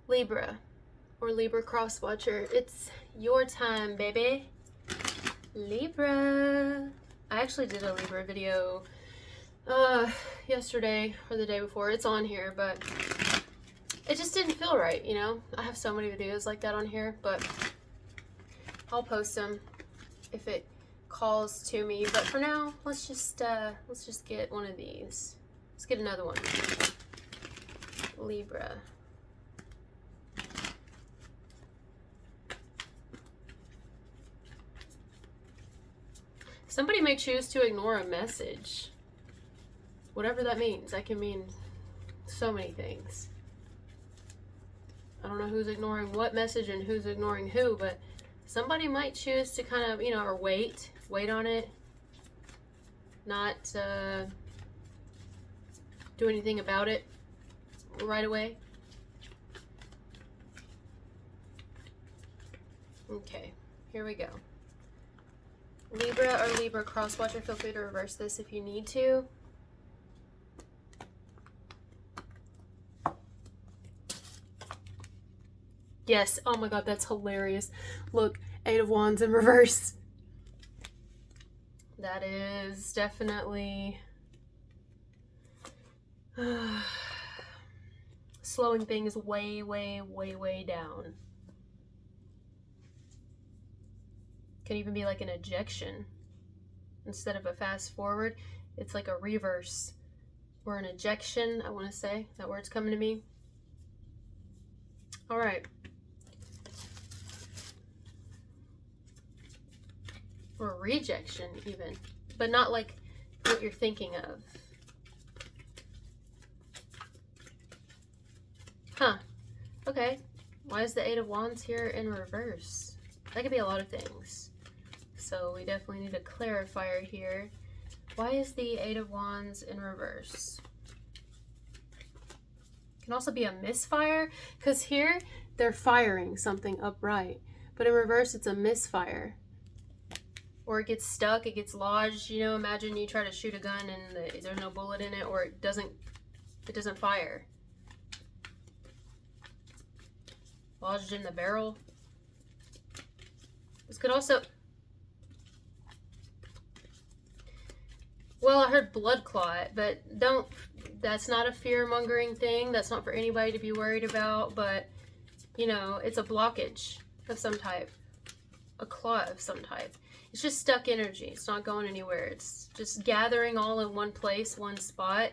Libra or Libra cross watcher, it's your time, baby. Libra. I actually did a Libra video yesterday or the day before. It's on here, but it just didn't feel right, you know? I have so many videos like that on here, but I'll post them if it calls to me. But for now, let's just get one of these. Let's get another one. Libra. Somebody may choose to ignore a message. Whatever that means. That can mean so many things. I don't know who's ignoring what message and who's ignoring who, but somebody might choose to kind of, or wait on it. Not do anything about it right away. Okay, here we go. Libra or Libra cross watcher, feel free to reverse this if you need to. Yes, oh my god, that's hilarious. Look, 8 of Wands in reverse. That is definitely slowing things way, way, way, way down. Can even be like an ejection. Instead of a fast forward, it's like a reverse or an ejection, I want to say. That word's coming to me. All right. Or rejection even, but not like what you're thinking of. Huh. Okay. Why is the 8 of Wands here in reverse? That could be a lot of things. So we definitely need a clarifier here. Why is the 8 of Wands in reverse? Can also be a misfire, because here they're firing something upright, but in reverse it's a misfire. Or it gets stuck, it gets lodged. Imagine you try to shoot a gun and there's no bullet in it, or it doesn't fire. Lodged in the barrel. This could also... Well, I heard blood clot, but that's not a fear-mongering thing. That's not for anybody to be worried about, but, it's a blockage of some type. A clot of some type. It's just stuck energy. It's not going anywhere. It's just gathering all in one place, one spot,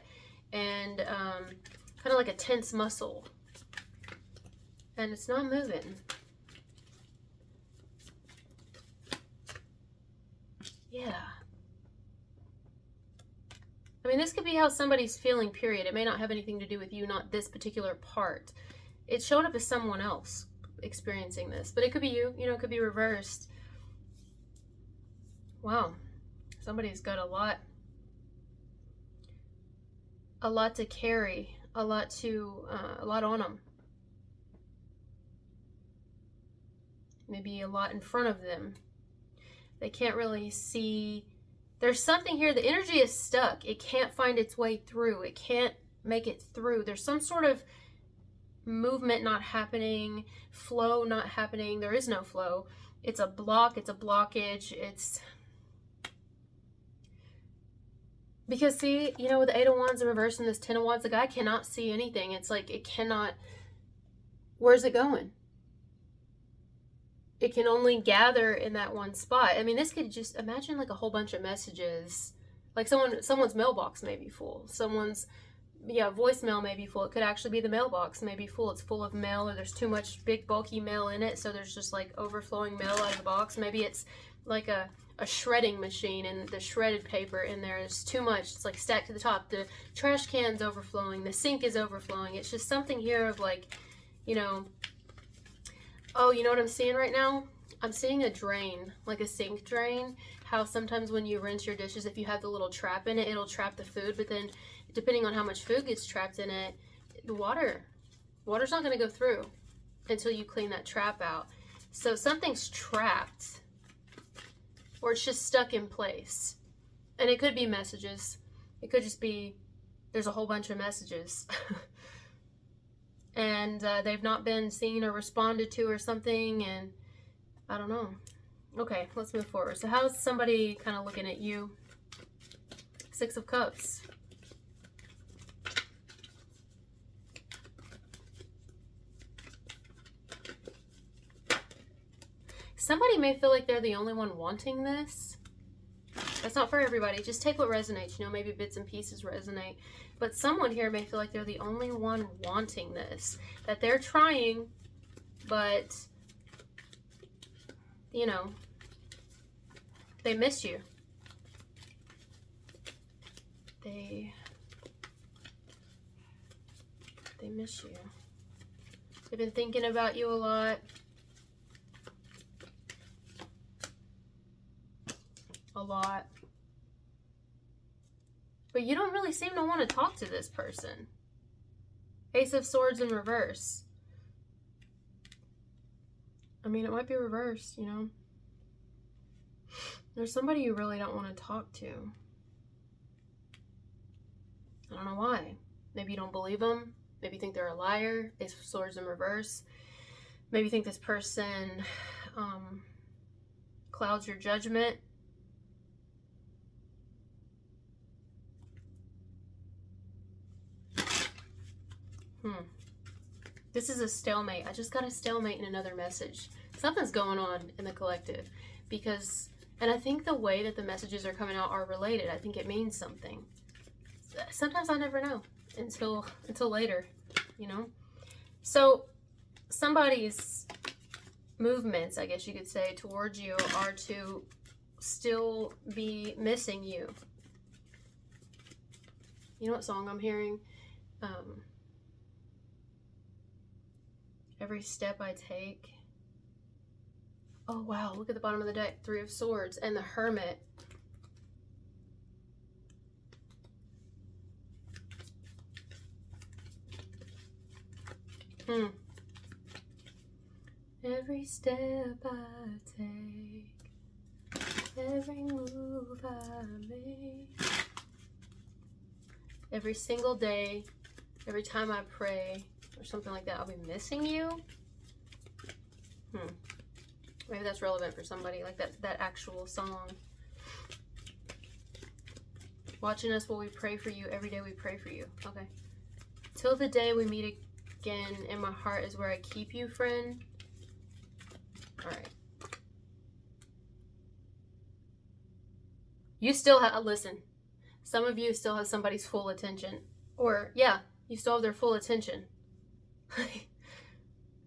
and kind of like a tense muscle. And it's not moving. Yeah. I mean, this could be how somebody's feeling, period. It may not have anything to do with you, not this particular part. It's showing up as someone else experiencing this, but it could be you. It could be reversed. Wow. Somebody's got a lot to carry, a lot on them. Maybe a lot in front of them. They can't really see. There's something here. The energy is stuck. It can't find its way through. It can't make it through. There's some sort of movement not happening, flow not happening. There is no flow. It's a block. It's a blockage. It's because, see, with the 8 of Wands in reverse and this 10 of Wands, the guy cannot see anything. It's like it cannot. Where's it going? It can only gather in that one spot. I mean, this could just imagine like a whole bunch of messages. Like someone's mailbox may be full. Someone's voicemail may be full. It could actually be the mailbox may be full. It's full of mail, or there's too much big bulky mail in it, so there's just like overflowing mail out of the box. Maybe it's like a shredding machine and the shredded paper in there is too much. It's like stacked to the top. The trash can's overflowing. The sink is overflowing. It's just something here of like, oh, you know what I'm seeing right now? I'm seeing a drain, like a sink drain. How sometimes when you rinse your dishes, if you have the little trap in it, it'll trap the food. But then depending on how much food gets trapped in it, the water's not going to go through until you clean that trap out. So something's trapped, or it's just stuck in place. And it could be messages. It could just be, there's a whole bunch of messages. and they've not been seen or responded to or something, and I don't know. Okay, let's move forward. So how's somebody kind of looking at you? Six of Cups. Somebody may feel like they're the only one wanting this. That's not for everybody. Just take what resonates. You know, maybe bits and pieces resonate. But someone here may feel like they're the only one wanting this. That they're trying, but, you know, they miss you. They miss you. They've been thinking about you a lot. A lot. But you don't really seem to want to talk to this person. Ace of Swords in reverse. I mean, it might be reversed, you know. There's somebody you really don't want to talk to. I don't know why. Maybe you don't believe them. Maybe you think they're a liar. Ace of Swords in reverse. Maybe you think this person clouds your judgment. This is a stalemate. I just got a stalemate in another message. Something's going on in the collective. Because, and I think the way that the messages are coming out are related. I think it means something. Sometimes I never know until later, you know? So, somebody's movements, I guess you could say, towards you are to still be missing you. You know what song I'm hearing? Every step I take. Oh, wow. Look at the bottom of the deck. Three of Swords and the Hermit. Every step I take, every move I make, every single day, every time I pray, or something like that, I'll be missing you. Maybe that's relevant for somebody, like that actual song. Watching us while we pray for you. Every day we pray for you. Okay. Till the day we meet again, in my heart is where I keep you, friend. All right. You still have, listen, some of you still have somebody's full attention. Or, yeah, you still have their full attention.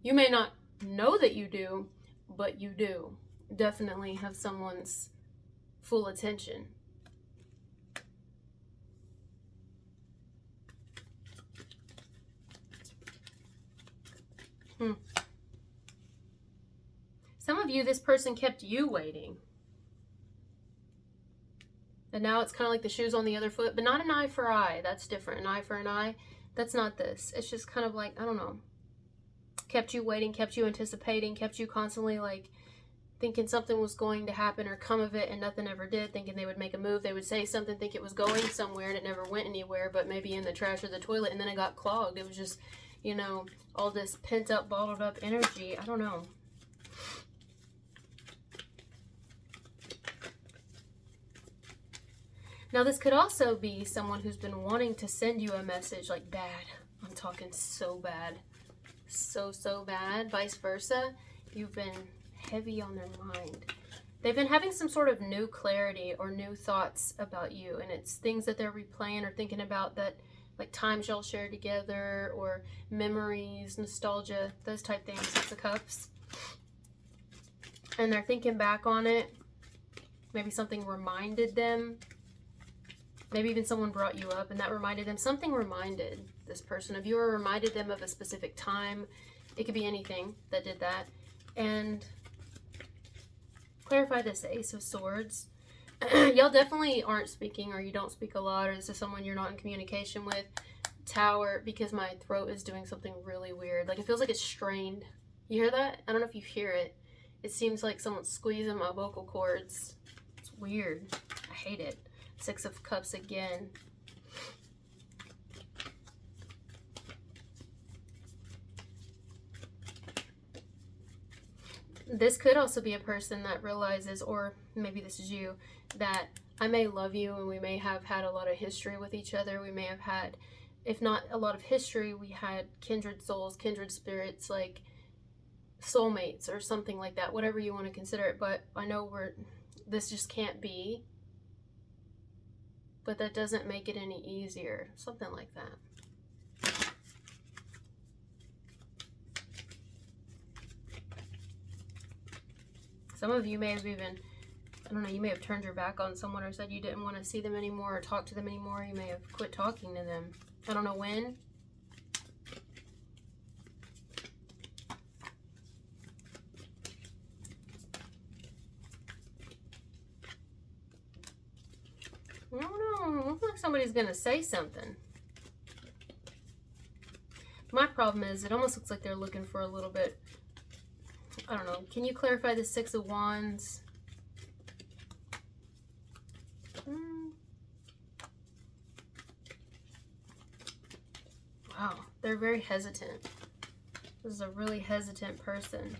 You may not know that you do, but you do definitely have someone's full attention. Some of you, this person kept you waiting. And now it's kind of like the shoes on the other foot, but not an eye for eye. That's different. An eye for an eye. That's not this. It's just kind of like, I don't know. Kept you waiting, kept you anticipating, kept you constantly like thinking something was going to happen or come of it, and nothing ever did, thinking they would make a move, they would say something, think it was going somewhere, and it never went anywhere, but maybe in the trash or the toilet, and then it got clogged. It was just, you know, all this pent up, bottled up energy. I don't know. Now, this could also be someone who's been wanting to send you a message, like bad. I'm talking so bad. So bad. Vice versa. You've been heavy on their mind. They've been having some sort of new clarity or new thoughts about you. And it's things that they're replaying or thinking about, that like times y'all shared together, or memories, nostalgia, those type things. Six of Cups. And they're thinking back on it. Maybe something reminded them. Maybe even someone brought you up and that reminded them. Something reminded this person of you, or reminded them of a specific time. It could be anything that did that. And clarify this, Ace of Swords. Y'all definitely aren't speaking, or you don't speak a lot, or this is someone you're not in communication with. Tower, because my throat is doing something really weird. Like it feels like it's strained. You hear that? I don't know if you hear it. It seems like someone's squeezing my vocal cords. It's weird. I hate it. Six of Cups again. This could also be a person that realizes, or maybe this is you, that I may love you and we may have had a lot of history with each other. We may have had, if not a lot of history, we had kindred souls, kindred spirits, like soulmates or something like that, whatever you want to consider it. But I know this just can't be, but that doesn't make it any easier. Something like that. Some of you may have even, I don't know, you may have turned your back on someone or said you didn't want to see them anymore or talk to them anymore. You may have quit talking to them. I don't know when. I don't know. Looks like somebody's going to say something. My problem is it almost looks like they're looking for a little bit, I don't know. Can you clarify the Six of Wands? Wow, they're very hesitant. This is a really hesitant person.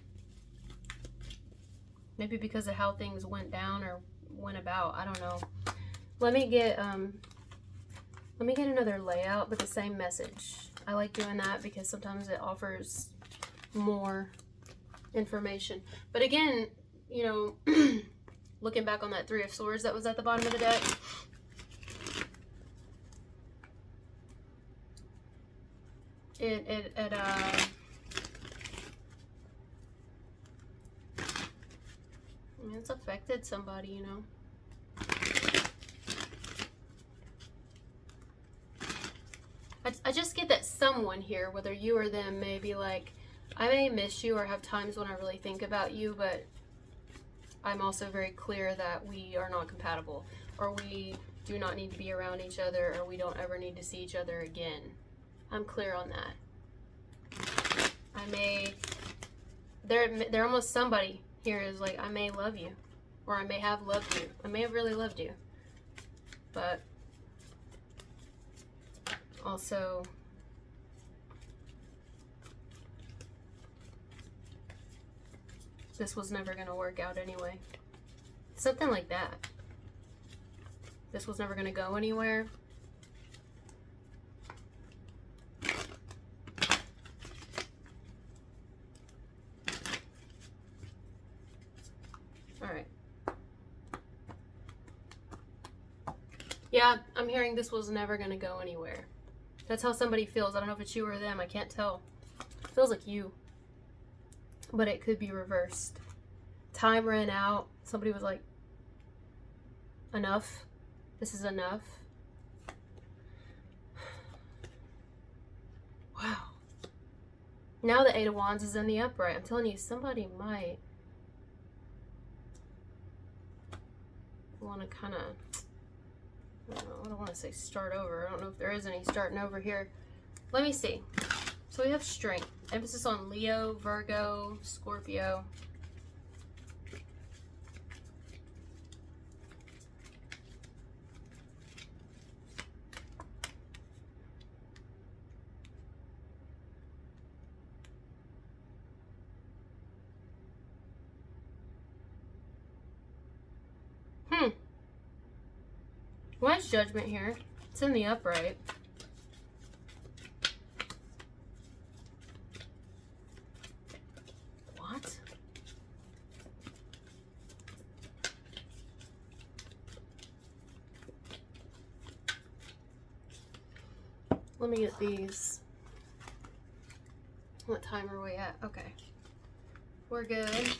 Maybe because of how things went down or went about. I don't know. Let me get another layout, but the same message. I like doing that because sometimes it offers more information. But again, you know, looking back on that Three of Swords that was at the bottom of the deck, it's affected somebody, you know. I just get that someone here, whether you or them, may be like, I may miss you or have times when I really think about you, but I'm also very clear that we are not compatible, or we do not need to be around each other, or we don't ever need to see each other again. I'm clear on that. There almost somebody here is like, I may love you, or I may have loved you. I may have really loved you, but also this was never going to work out anyway. Something like that. This was never going to go anywhere. All right. Yeah, I'm hearing this was never going to go anywhere. That's how somebody feels. I don't know if it's you or them. I can't tell. It feels like you. But it could be reversed. Time ran out. Somebody was like, enough. This is enough. Wow. Now the Eight of Wands is in the upright. I'm telling you, somebody might want to kind of, I don't want to say start over. I don't know if there is any starting over here. Let me see. So we have strength. Emphasis on Leo, Virgo, Scorpio. Why is Judgment here? It's in the upright. What? Let me get these. What time are we at? Okay. We're good.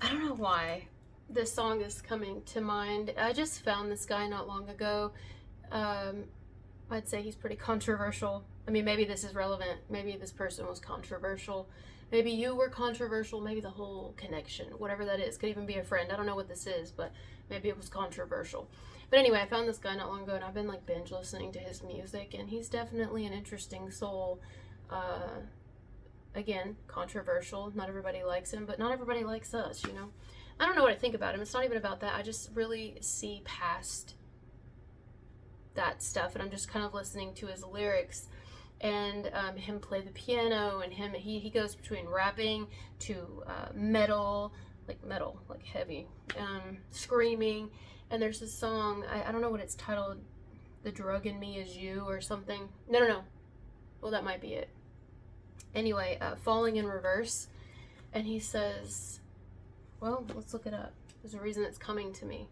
I don't know why this song is coming to mind. I just found this guy not long ago. I'd say he's pretty controversial. I mean, maybe this is relevant. Maybe this person was controversial. Maybe you were controversial. Maybe the whole connection, whatever that is, could even be a friend. I don't know what this is, but maybe it was controversial. But anyway, I found this guy not long ago, and I've been like binge listening to his music, and he's definitely an interesting soul. Again, controversial. Not everybody likes him, but not everybody likes us, you know? I don't know what I think about him. It's not even about that. I just really see past that stuff, and I'm just kind of listening to his lyrics. and him play the piano, and he goes between rapping to metal, like heavy, screaming. And there's this song, I don't know what it's titled, The Drug in Me Is You or something. No. Well, that might be it. Anyway, Falling in Reverse. And he says, well, let's look it up. There's a reason it's coming to me.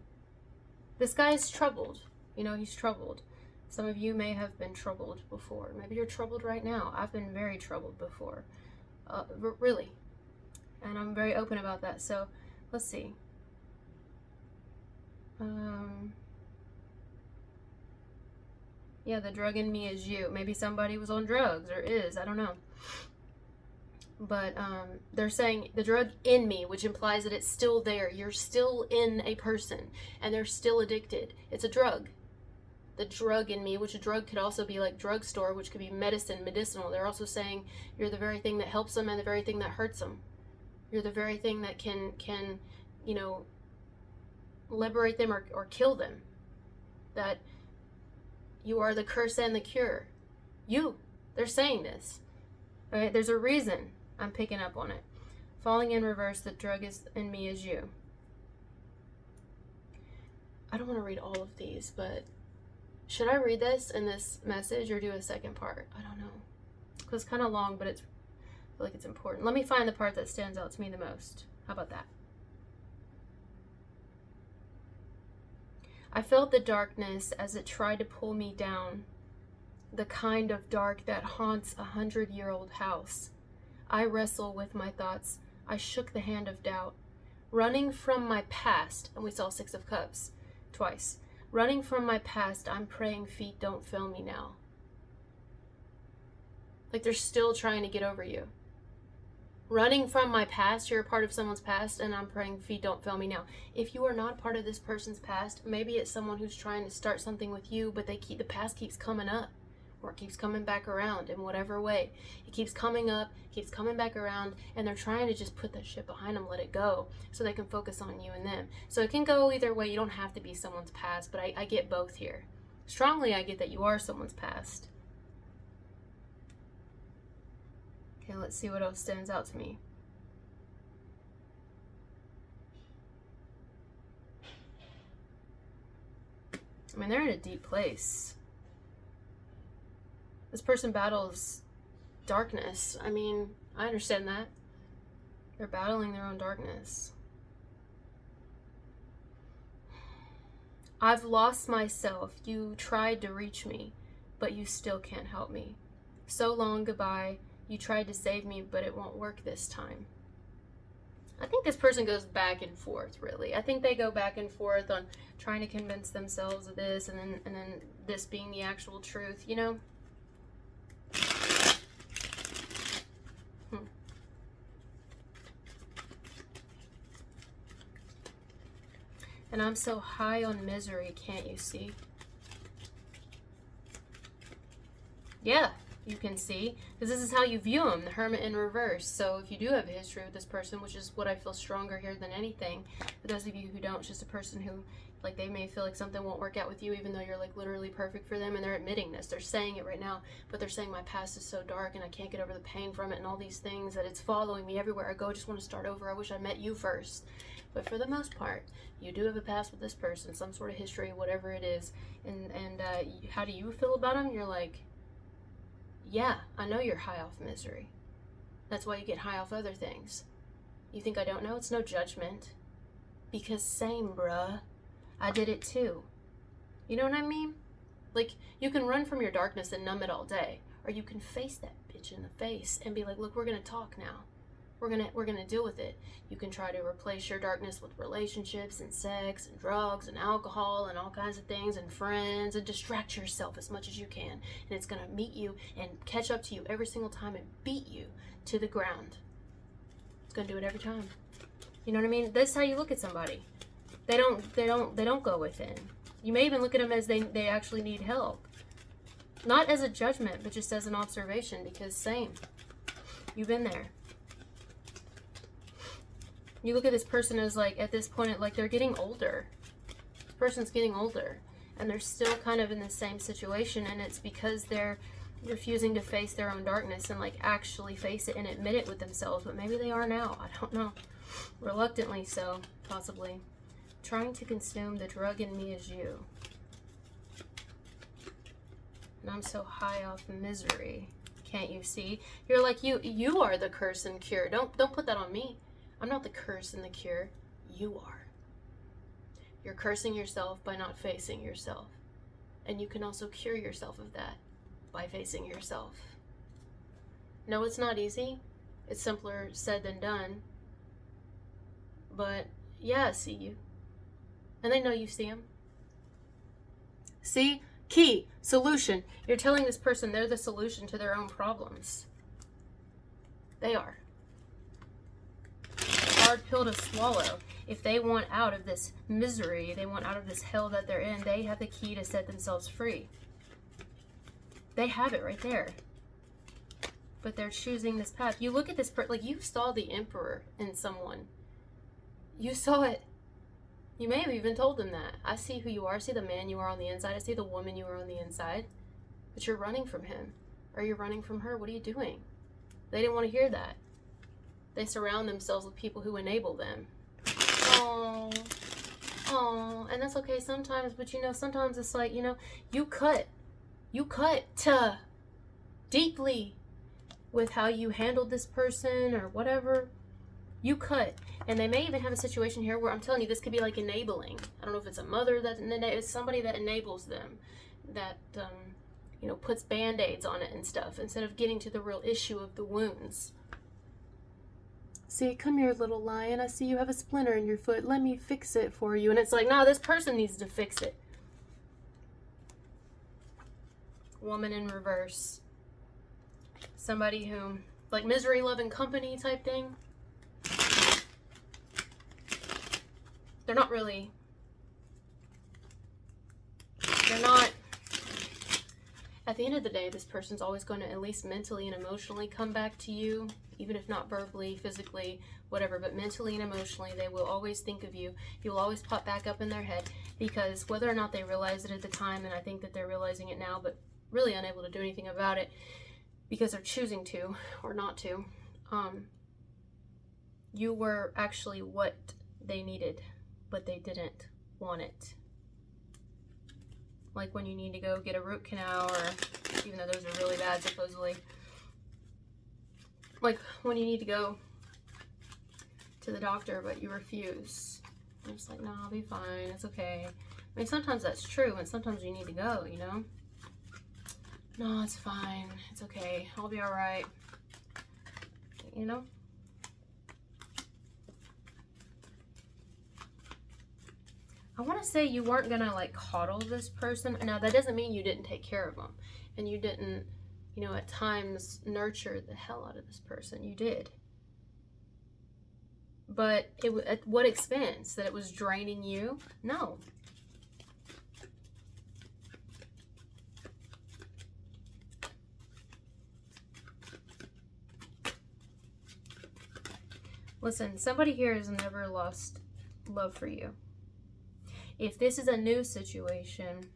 This guy's troubled. You know, he's troubled. Some of you may have been troubled before. Maybe you're troubled right now. I've been very troubled before. Really. And I'm very open about that. So, let's see. Yeah, the drug in me is you. Maybe somebody was on drugs or is. I don't know. But they're saying the drug in me, which implies that it's still there. You're still in a person and they're still addicted. It's a drug. The drug in me, which a drug could also be like drugstore, which could be medicine, medicinal. They're also saying you're the very thing that helps them and the very thing that hurts them. You're the very thing that can you know, liberate them or kill them. That you are the curse and the cure. They're saying this. All right, there's a reason I'm picking up on it. Falling in reverse, the drug is in me is you. I don't want to read all of these, but should I read this in this message or do a second part? I don't know. Because it's kind of long, but I feel like it's important. Let me find the part that stands out to me the most. How about that? I felt the darkness as it tried to pull me down. The kind of dark that haunts 100-year-old house. I wrestle with my thoughts. I shook the hand of doubt. Running from my past, and we saw 6 of Cups twice. Running from my past, I'm praying feet don't fail me now. Like they're still trying to get over you. Running from my past, you're a part of someone's past, and I'm praying feet don't fail me now. If you are not part of this person's past, maybe it's someone who's trying to start something with you, but the past keeps coming up. Or it keeps coming back around in whatever way. It keeps coming up, keeps coming back around, and they're trying to just put that shit behind them, let it go, so they can focus on you and them. So it can go either way. You don't have to be someone's past, but I get both here. Strongly, I get that you are someone's past. Okay, let's see what else stands out to me. I mean, they're in a deep place. This person battles darkness. I mean, I understand that. They're battling their own darkness. I've lost myself. You tried to reach me, but you still can't help me. So long goodbye. You tried to save me, but it won't work this time. I think this person goes back and forth, really. I think they go back and forth on trying to convince themselves of this and then this being the actual truth, you know? And I'm so high on misery, can't you see? Yeah, you can see. Because this is how you view them, the Hermit in reverse. So if you do have a history with this person, which is what I feel stronger here than anything, for those of you who don't, it's just a person who, like, they may feel like something won't work out with you, even though you're, like, literally perfect for them, and they're admitting this. They're saying it right now, but they're saying my past is so dark, and I can't get over the pain from it, and all these things, that it's following me everywhere I go. I just want to start over. I wish I met you first. But for the most part, you do have a past with this person, some sort of history, whatever it is. And how do you feel about them? You're like, yeah, I know you're high off misery. That's why you get high off other things. You think I don't know? It's no judgment. Because same, bruh. I did it too. You know what I mean? Like, you can run from your darkness and numb it all day. Or you can face that bitch in the face and be like, look, we're going to talk now. We're gonna deal with it. You can try to replace your darkness with relationships and sex and drugs and alcohol and all kinds of things and friends and distract yourself as much as you can. And it's gonna meet you and catch up to you every single time and beat you to the ground. It's gonna do it every time. You know what I mean? That's how you look at somebody. They don't go within. You may even look at them as they actually need help. Not as a judgment, but just as an observation, because same. You've been there. You look at this person as, like, at this point, like, they're getting older. This person's getting older, and they're still kind of in the same situation, and it's because they're refusing to face their own darkness and like actually face it and admit it with themselves. But maybe they are now. I don't know. Reluctantly so, possibly. Trying to consume the drug in me is you. And I'm so high off misery. Can't you see? You're like, you are the curse and cure. Don't put that on me. I'm not the curse and the cure. You are. You're cursing yourself by not facing yourself. And you can also cure yourself of that by facing yourself. No, it's not easy. It's simpler said than done. But yeah, I see you. And they know you see them. See? Key. Solution. You're telling this person they're the solution to their own problems. They are. Hard pill to swallow. If they want out of this misery, they want out of this hell that they're in, they have the key to set themselves free. They have it right there. But they're choosing this path. You look at this, like you saw the Emperor in someone. You saw it. You may have even told them that. I see who you are. I see the man you are on the inside. I see the woman you are on the inside. But you're running from him. Or you're running from her. What are you doing? They didn't want to hear that. They surround themselves with people who enable them. Oh, and that's okay sometimes, but you know, sometimes it's like, you know, you cut deeply with how you handled this person or whatever. You cut. And they may even have a situation here where I'm telling you, this could be like enabling. I don't know if it's a mother that it's somebody that enables them, that you know, puts band-aids on it and stuff instead of getting to the real issue of the wounds. See, come here, little lion. I see you have a splinter in your foot. Let me fix it for you. And it's like, no, this person needs to fix it. Woman in reverse. Somebody who, like misery loving company type thing. They're not really, they're not, at the end of the day, this person's always going to at least mentally and emotionally come back to you, even if not verbally, physically, whatever, but mentally and emotionally, they will always think of you. You'll always pop back up in their head, because whether or not they realize it at the time, and I think that they're realizing it now, but really unable to do anything about it, because they're choosing to, or not to, you were actually what they needed, but they didn't want it. Like when you need to go get a root canal, or even though those are really bad supposedly, like when you need to go to the doctor but you refuse. I'm just like, no, I'll be fine, it's okay. I mean, sometimes that's true, and sometimes you need to go, you know? No, it's fine, it's okay, I'll be alright, you know? I want to say you weren't going to like coddle this person. Now, that doesn't mean you didn't take care of them. And you didn't, you know, at times nurture the hell out of this person. You did. But at what expense? That it was draining you? No. Listen, somebody here has never lost love for you. If this is a new situation,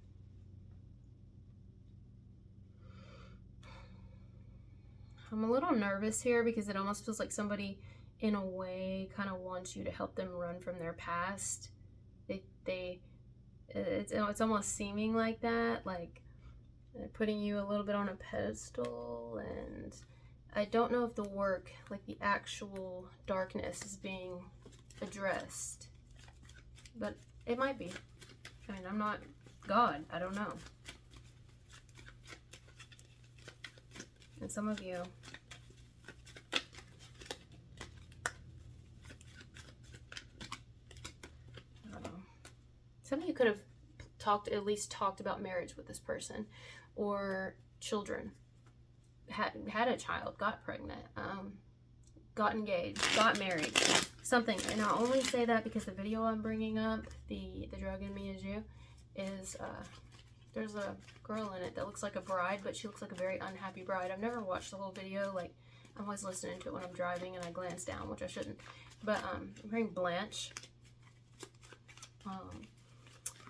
I'm a little nervous here because it almost feels like somebody, in a way, kind of wants you to help them run from their past. It's almost seeming like that, like putting you a little bit on a pedestal, and I don't know if the work, like the actual darkness, is being addressed, but it might be. I mean, I'm not God. I don't know. And some of you, I don't know. Some of you could have at least talked about marriage with this person, or children. Had a child, got pregnant, got engaged, got married, something. And I only say that because the video I'm bringing up, the drug in me is you, is there's a girl in it that looks like a bride, but she looks like a very unhappy bride. I've never watched the whole video. Like, I'm always listening to it when I'm driving, and I glance down, which I shouldn't. But I'm hearing Blanche.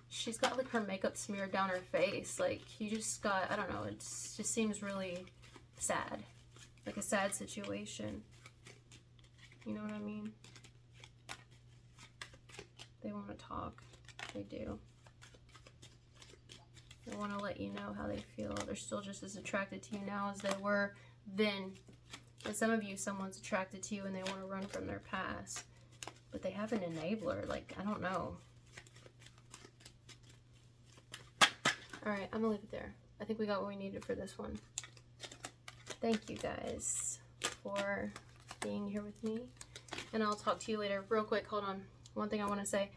she's got like her makeup smeared down her face. Like you just got, I don't know, it just seems really sad. Like a sad situation. You know what I mean? They want to talk. They do. They want to let you know how they feel. They're still just as attracted to you now as they were then. And some of you, someone's attracted to you and they want to run from their past. But they have an enabler. Like, I don't know. Alright, I'm going to leave it there. I think we got what we needed for this one. Thank you guys for being here with me. And I'll talk to you later. Real quick, hold on. One thing I want to say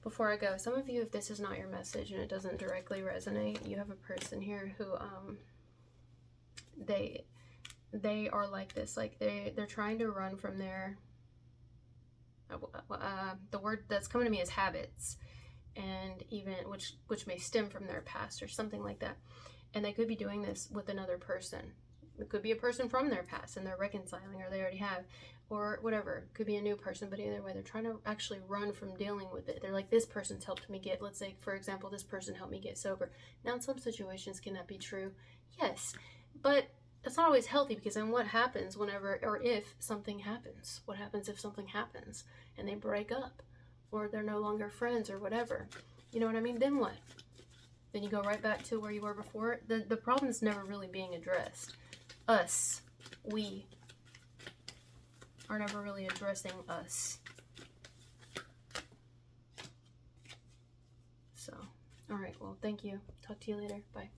before I go. Some of you, if this is not your message and it doesn't directly resonate, you have a person here who, they are like this. Like, they're trying to run from their, the word that's coming to me is habits. And even, which may stem from their past or something like that. And they could be doing this with another person. It could be a person from their past and they're reconciling, or they already have, or whatever. It could be a new person, but either way, they're trying to actually run from dealing with it. They're like, this person's helped me get, let's say, for example, this person helped me get sober. Now, in some situations, can that be true? Yes, but it's not always healthy, because then what happens whenever, or if something happens? What happens if something happens and they break up, or they're no longer friends, or whatever? You know what I mean? Then what? Then you go right back to where you were before. The problem is never really being addressed. We are never really addressing us. So, all right, well, thank you. Talk to you later. Bye.